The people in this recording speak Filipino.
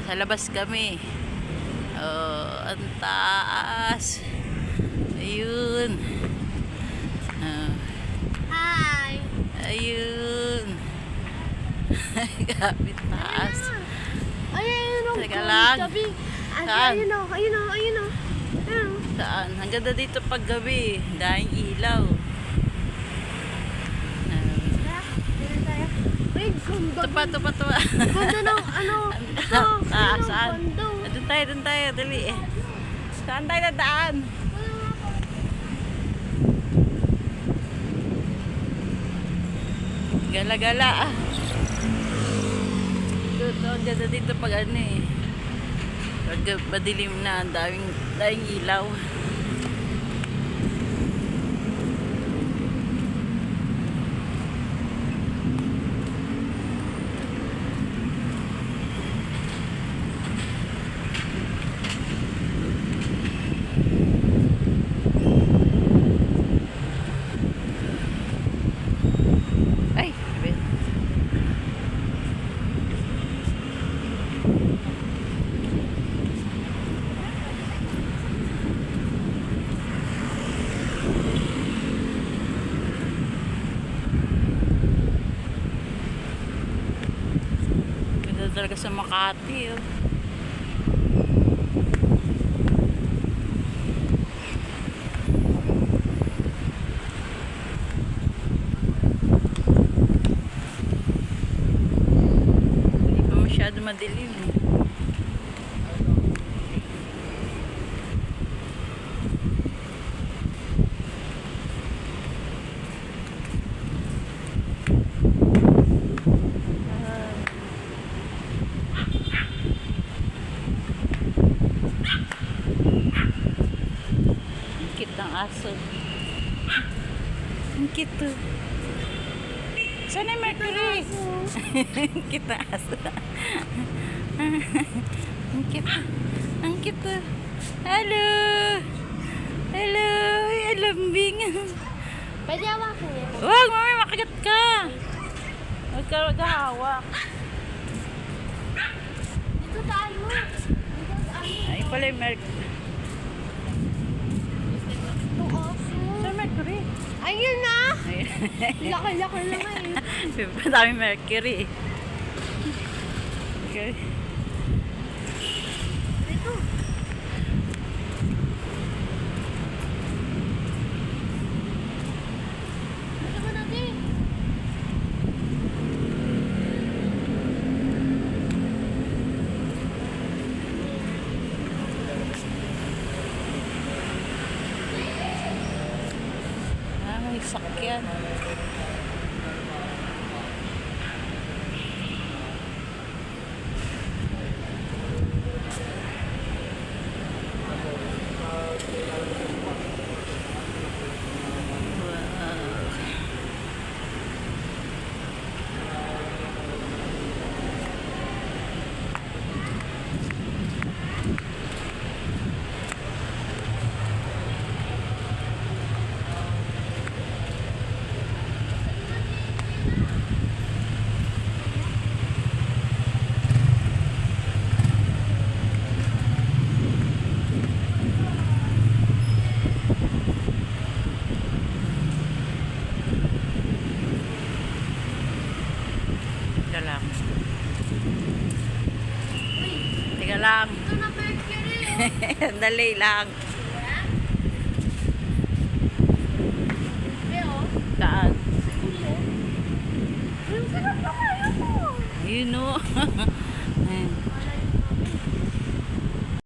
Sa labas kami. Oh, ang taas. Ayun. Hi! Ayun. Grabe taas. Ayun o. Teka lang. Saan? Ayun o. Ayun o. Ayun o. Saan? Ang ganda dito pag gabi. Dahil ilaw. Tupa. Ganda ng ano. Saan? Doon tayo. Dali eh. Saan tayo dadaan? Gala-gala ah. Ito, ang ganda dito pag ano eh. Pag madilim na, ang daming ilaw. Ay, wait. Ganda talaga sa Makati oh. Hindi pa masyado madilim eh. Ang cute ng aso. Ang cute to. Saan yung Mercury? Ang cute ng aso. Ang cute. Ang cute. Hello! Hello! Ay, lambing. Pwede hawakan niya. Wag, mami, makagat ka. Huwag ka maghahawak. Dito tayo. Ay, pala yung Mercury. Itong aso. Saan Mercury? Ayun na! Ayun. Laki-laki naman eh. Daming Mercury. Okay. Dito. Dito ba natin? Ah, may sakyan. Teka lang. Teka lang. Ito na Mercury. Dali lang. Pero, Saan? ayun sarap na kayo mo. Yun o.